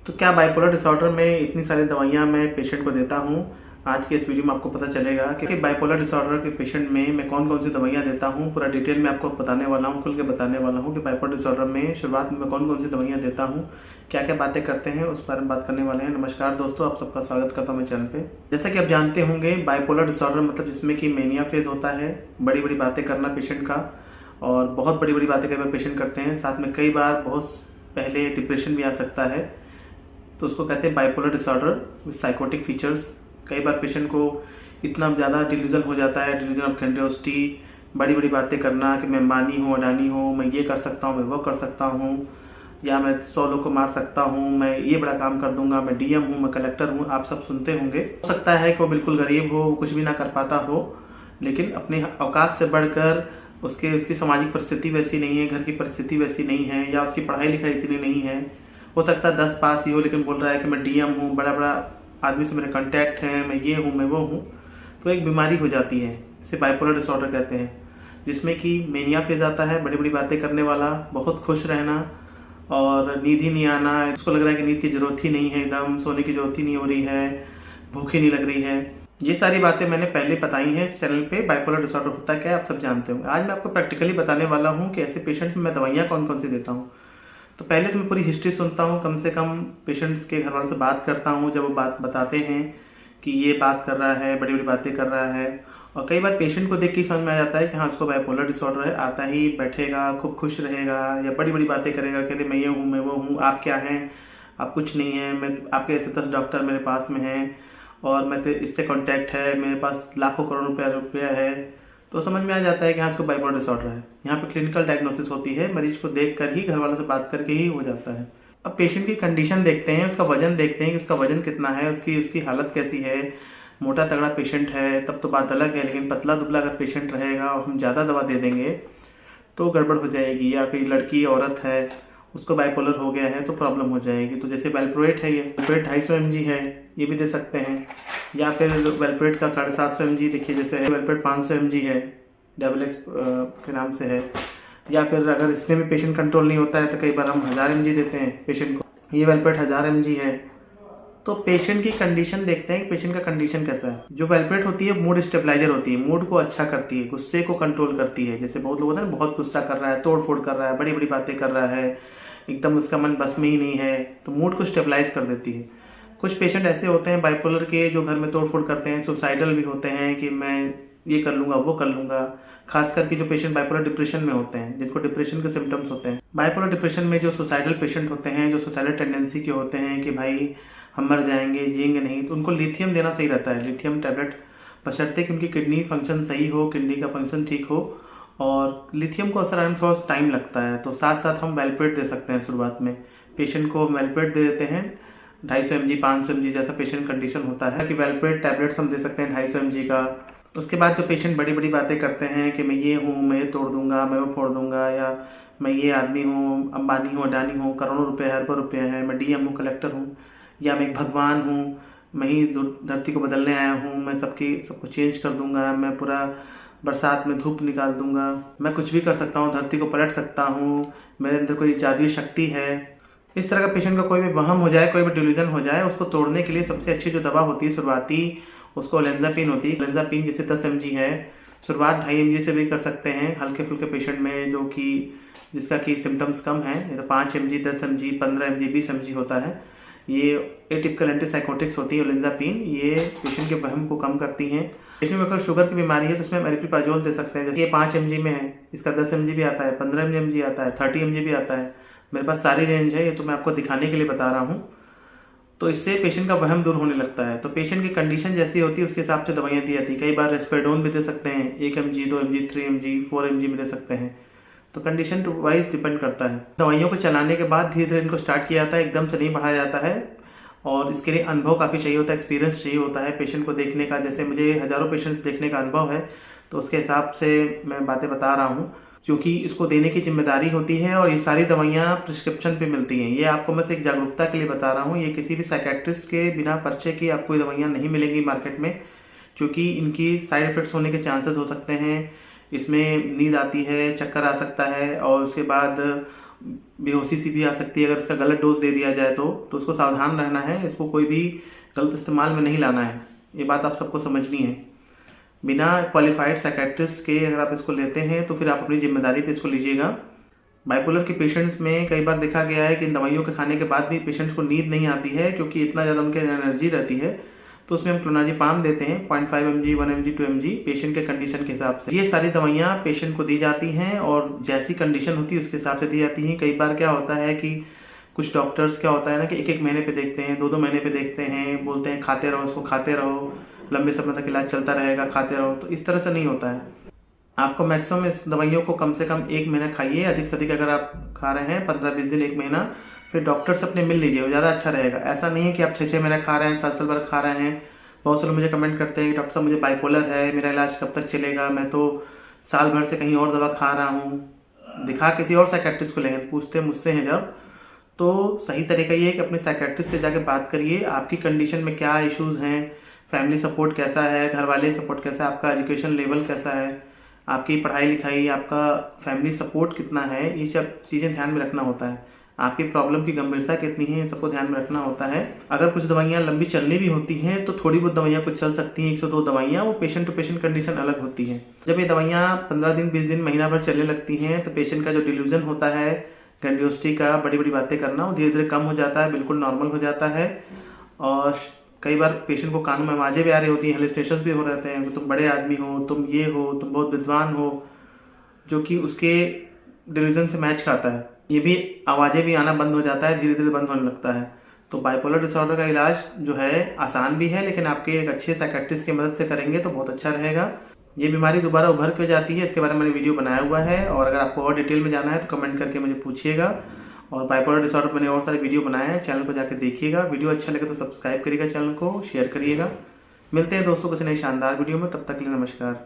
तो क्या bipolar disorder में इतनी सारी दवाइयाँ मैं पेशेंट को देता हूँ। आज के इस वीडियो में आपको पता चलेगा कि बाइपोलर डिसऑर्डर के पेशेंट में मैं कौन कौन सी दवाइयाँ देता हूँ। पूरा डिटेल में आपको बताने वाला हूँ, खुल के बताने वाला हूँ कि बाइपोलर डिसऑर्डर में शुरुआत में मैं कौन कौन सी दवाइयाँ देता हूँ, क्या क्या बातें करते हैं, उस बारे में बात करने वाले हैं। नमस्कार दोस्तों, आप सबका स्वागत करता हूँ मेरे चैनल पे। जैसा कि आप जानते होंगे, बाइपोलर डिसऑर्डर मतलब जिसमें कि मेनिया फेज होता है, बड़ी बड़ी बातें करना पेशेंट का, और बहुत बड़ी बड़ी बातें कई बार पेशेंट करते हैं। साथ में कई बार बहुत पहले डिप्रेशन भी आ सकता है, तो उसको कहते हैं bipolar disorder with psychotic features. कई बार पेशेंट को इतना ज़्यादा डिल्यूजन हो जाता है, डिल्यूजन ऑफ ग्रैंडियोसिटी, बड़ी बड़ी बातें करना कि मैं मानी हूँ, अडानी हूँ, मैं ये कर सकता हूँ, मैं वो कर सकता हूँ, या मैं 100 लोग को मार सकता हूँ, मैं ये बड़ा काम कर दूंगा, मैं डीएम हूँ, मैं कलेक्टर हूँ। आप सब सुनते होंगे। हो सकता है कि वो बिल्कुल गरीब हो, कुछ भी ना कर पाता हो, लेकिन अपने औकात से बढ़कर उसकी सामाजिक परिस्थिति वैसी नहीं है, घर की परिस्थिति वैसी नहीं है, या उसकी पढ़ाई लिखाई इतनी नहीं है। हो सकता है 10 पास ही हो, लेकिन बोल रहा है कि मैं डीएम हूँ, बड़ा बड़ा आदमी से मेरे कांटेक्ट हैं, मैं ये हूँ, मैं वो हूँ। तो एक बीमारी हो जाती है, इसे बाइपोलर डिसऑर्डर कहते हैं, जिसमें कि मेनिया फेज आता है, बड़ी बड़ी बातें करने वाला, बहुत खुश रहना और नींद ही नहीं आना। उसको लग रहा है कि नींद की जरूरत ही नहीं है, एकदम सोने की जरूरत ही नहीं हो रही है, भूख ही नहीं लग रही है। ये सारी बातें मैंने पहले बताई हैं इस चैनल पे। बाइपोलर डिसऑर्डर होता क्या है आप सब जानते होंगे। आज मैं आपको प्रैक्टिकली बताने वाला हूँ कि ऐसे पेशेंट में मैं दवाइयाँ कौन कौन सी देता हूँ। तो पहले तो मैं पूरी हिस्ट्री सुनता हूँ, कम से कम पेशेंट्स के घर वालों से बात करता हूँ। जब वो बात बताते हैं कि ये बात कर रहा है, बड़ी बड़ी बातें कर रहा है, और कई बार पेशेंट को देख के समझ में आ जाता है कि हाँ, उसको बाइपोलर डिसऑर्डर है। आता ही बैठेगा, खूब खुश रहेगा, या बड़ी बड़ी बातें करेगा कि अरे मैं ये हूँ, मैं वो हूँ, आप क्या हैं, आप कुछ नहीं है, मैं आपके ऐसे 10 डॉक्टर मेरे पास में हैं, और मैं तो इससे कॉन्टैक्ट है, मेरे पास लाखों करोड़ रुपया है। तो समझ में आ जाता है कि हाँ, इसको बाइपोलर डिसऑर्डर है। यहाँ पे क्लिनिकल डायग्नोसिस होती है, मरीज को देखकर ही, घर वालों से बात करके ही हो जाता है। अब पेशेंट की कंडीशन देखते हैं, उसका वजन देखते हैं कि उसका वजन कितना है, उसकी हालत कैसी है। मोटा तगड़ा पेशेंट है तब तो बात अलग है, लेकिन पतला दुबला अगर पेशेंट रहेगा और हम ज़्यादा दवा दे देंगे तो गड़बड़ हो जाएगी। या कोई लड़की औरत है, उसको बाइपोलर हो गया है तो प्रॉब्लम हो जाएगी। तो जैसे वेलप्रोएट है, ये वेलप्रोएट 250 mg है, ये भी दे सकते हैं। या फिर वेलप्रोएट का 750 mg देखिए, जैसे है वेलप्रोएट 500 mg है, डबल एक्स के नाम से है। या फिर अगर इसमें भी पेशेंट कंट्रोल नहीं होता है तो कई बार हम 1000 mg देते हैं पेशेंट को। ये वेलप्रोएट 1000 mg है। तो पेशेंट की कंडीशन देखते हैं कि पेशेंट का कंडीशन कैसा है। जो वेलप्रोएट होती है मूड स्टेबलाइजर होती है, मूड को अच्छा करती है, गुस्से को कंट्रोल करती है। जैसे बहुत लोग होते हैं ना, बहुत गुस्सा कर रहा है, तोड़ फोड़ कर रहा है, बड़ी बड़ी बातें कर रहा है, एकदम उसका मन बस में ही नहीं है, तो मूड को स्टेबलाइज कर देती है। कुछ पेशेंट ऐसे होते हैं बाइपोलर के जो घर में तोड़ फोड़ करते हैं, सुसाइडल भी होते हैं कि मैं ये कर लूंगा, वो कर लूंगा। खास करके जो पेशेंट बाइपोलर डिप्रेशन में होते हैं, जिनको डिप्रेशन के सिम्टम्स होते हैं। बाइपोलर डिप्रेशन में जो सुसाइडल पेशेंट होते हैं, जो सुसाइडल टेंडेंसी के होते हैं कि भाई हम मर जाएंगे, जिएंगे नहीं, तो उनको लिथियम देना सही रहता है, लिथियम टैबलेट, बशर्ते कि उनकी किडनी फंक्शन सही हो, किडनी का फंक्शन ठीक हो। और लिथियम को असर आने में थोड़ा टाइम लगता है, तो साथ साथ हम वेलप्रोएट दे सकते हैं। शुरुआत में पेशेंट को वेलप्रोएट दे देते हैं 250 mg 500 mg, जैसा पेशेंट कंडीशन होता है कि वेलप्रोएट टैबलेट्स हम दे सकते हैं 250 mg का। उसके बाद जो पेशेंट बड़ी बड़ी बातें करते हैं कि मैं ये हूँ, मैं ये तोड़ दूंगा, मैं वो फोड़ दूंगा, या मैं ये आदमी हूँ, अंबानी हूँ, अडानी हूँ, करोड़ों रुपये है, अरबों रुपये है, मैं डीएम हूँ, कलेक्टर हूँ, या मैं एक भगवान हूँ, मैं ही इस धरती को बदलने आया हूँ, मैं सबको चेंज कर दूंगा, मैं पूरा बरसात में धूप निकाल दूंगा, मैं कुछ भी कर सकता हूँ, धरती को पलट सकता हूँ, मेरे अंदर कोई जादुई शक्ति है। इस तरह का पेशेंट का कोई भी वहम हो जाए, कोई भी डिल्यूजन हो जाए, उसको तोड़ने के लिए सबसे अच्छी जो दवा होती है शुरुआती, उसको ओलेंजापिन होती है। ओलेंजापिन जैसे 10 mg है, शुरुआत 2.5 mg से भी कर सकते हैं हल्के फुल्के पेशेंट में, जो कि जिसका कि सिम्टम्स कम है। ये तो 5 mg 10 mg 15 mg 20 mg होता है। ये एटिपिकल एंटीसाइकोटिक्स होती है ओलेंजापिन, ये पेशेंट के वहम को कम करती हैं। पेशेंट में अगर शुगर की बीमारी है तो उसमें हम एरिप्रिपाजोल दे सकते हैं। जैसे ये 5 mg में है, इसका 10 mg भी आता है, 15 mg आता है, 30 mg भी आता है। मेरे पास सारी रेंज है, ये तो मैं आपको दिखाने के लिए बता रहा हूँ। तो इससे पेशेंट का वहम दूर होने लगता है। तो पेशेंट की कंडीशन जैसी होती है उसके हिसाब से दवाइयाँ दी जाती है। कई बार रेस्पेडोन भी दे सकते हैं, 1 mg 2 mg 3 mg 4 mg में दे सकते हैं। तो कंडीशन वाइज डिपेंड करता है। दवाइयों को चलाने के बाद धीरे धीरे इनको स्टार्ट किया जाता है, एकदम से नहीं बढ़ाया जाता है, और इसके लिए अनुभव काफ़ी चाहिए होता है, एक्सपीरियंस चाहिए होता है पेशेंट को देखने का। जैसे मुझे हज़ारों पेशेंट्स देखने का अनुभव है, तो उसके हिसाब से मैं बातें बता रहा हूँ, क्योंकि इसको देने की जिम्मेदारी होती है। और ये सारी दवाइयाँ प्रिस्क्रिप्शन पे मिलती हैं। ये आपको मैं एक जागरूकता के लिए बता रहा हूँ, ये किसी भी साइकेट्रिस्ट के बिना पर्चे की आपको ये दवाइयाँ नहीं मिलेंगी मार्केट में, क्योंकि इनकी साइड इफ़ेक्ट्स होने के चांसेस हो सकते हैं। इसमें नींद आती है, चक्कर आ सकता है, और उसके बाद बेहोशी सी भी आ सकती है अगर इसका गलत डोज दे दिया जाए तो उसको सावधान रहना है। इसको कोई भी गलत इस्तेमाल में नहीं लाना है, ये बात आप सबको समझनी है। बिना क्वालिफाइड साइकेट्रिस्ट के अगर आप इसको लेते हैं तो फिर आप अपनी जिम्मेदारी पे इसको लीजिएगा। बाइपोलर के पेशेंट्स में कई बार देखा गया है कि इन दवाइयों के खाने के बाद भी पेशेंट्स को नींद नहीं आती है, क्योंकि इतना ज़्यादा उनके एनर्जी रहती है। तो उसमें हम क्लोनाज़ेपाम देते हैं 0.5 mg, 1 mg, 2 mg पेशेंट के कंडीशन के हिसाब से। ये सारी दवाइयाँ पेशेंट को दी जाती हैं और जैसी कंडीशन होती है उसके हिसाब से दी जाती हैं। कई बार क्या होता है कि कुछ डॉक्टर्स क्या होता है ना कि 1-1 महीने पे देखते हैं, 2-2 महीने पे देखते हैं, बोलते हैं खाते रहो इसको, खाते रहो, लंबे समय तक इलाज चलता रहेगा, खाते रहो। तो इस तरह से नहीं होता है। आपको मैक्सिमम इस दवाइयों को कम से कम 1 महीना खाइए, अधिक से अधिक अगर आप खा रहे हैं 15-20 दिन, 1 महीना, फिर डॉक्टर से अपने मिल लीजिए, वो ज़्यादा अच्छा रहेगा। ऐसा नहीं है कि आप 6-6 महीना खा रहे हैं, साल भर खा रहे हैं। बहुत से लोग मुझे कमेंट करते हैं कि डॉक्टर साहब मुझे बाइपोलर है, मेरा इलाज कब तक चलेगा, मैं तो साल भर से कहीं और दवा खा रहा हूँ। दिखा किसी और साइकेट्रिस्ट को लेंगे, पूछते मुझसे हैं जब, तो सही तरीका ये है कि अपने साइकेट्रिस्ट से जाके बात करिए, आपकी कंडीशन में क्या इश्यूज़ हैं, फैमिली सपोर्ट कैसा है, घर वाले सपोर्ट कैसा है, आपका एजुकेशन लेवल कैसा है, आपकी पढ़ाई लिखाई, आपका फैमिली सपोर्ट कितना है, ये सब चीज़ें ध्यान में रखना होता है। आपकी प्रॉब्लम की गंभीरता कितनी है, इन सबको ध्यान में रखना होता है। अगर कुछ दवाइयाँ लंबी चलनी भी होती हैं तो थोड़ी बहुत दवाइयाँ कुछ चल सकती हैं, 102 दवाइयाँ, वो पेशेंट टू पेशेंट कंडीशन अलग होती है। जब ये दवाइयाँ 15 दिन, 20 दिन, महीना भर चलने लगती हैं तो पेशेंट का जो डिल्यूजन होता है ग्रैंडियोसिटी का, बड़ी बड़ी बातें करना, वो धीरे धीरे कम हो जाता है, बिल्कुल नॉर्मल हो जाता है। और कई बार पेशेंट को कानों में आवाज़ें भी आ रही होती हैं, हेलुसिनेशंस भी हो रहते हैं, तुम बड़े आदमी हो, तुम ये हो, तुम बहुत विद्वान हो, जो कि उसके डिल्यूजन से मैच खाता है। ये भी आवाज़ें भी आना बंद हो जाता है, धीरे धीरे बंद होने लगता है। तो बाइपोलर डिसऑर्डर का इलाज जो है आसान भी है, लेकिन आपके एक अच्छे साइकेट्रिस्ट की मदद से करेंगे तो बहुत अच्छा रहेगा। ये बीमारी दोबारा उभर क्यों जाती है, इसके बारे में मैंने वीडियो बनाया हुआ है, और अगर आपको और डिटेल में जाना है तो कमेंट करके मुझे पूछिएगा। और बाइपोलर डिसऑर्डर मैंने और सारे वीडियो बनाए हैं, चैनल को जाकर देखिएगा। वीडियो अच्छा लगे तो सब्सक्राइब करिएगा, चैनल को शेयर करिएगा। मिलते हैं दोस्तों किसी नई शानदार वीडियो में, तब तक के लिए नमस्कार।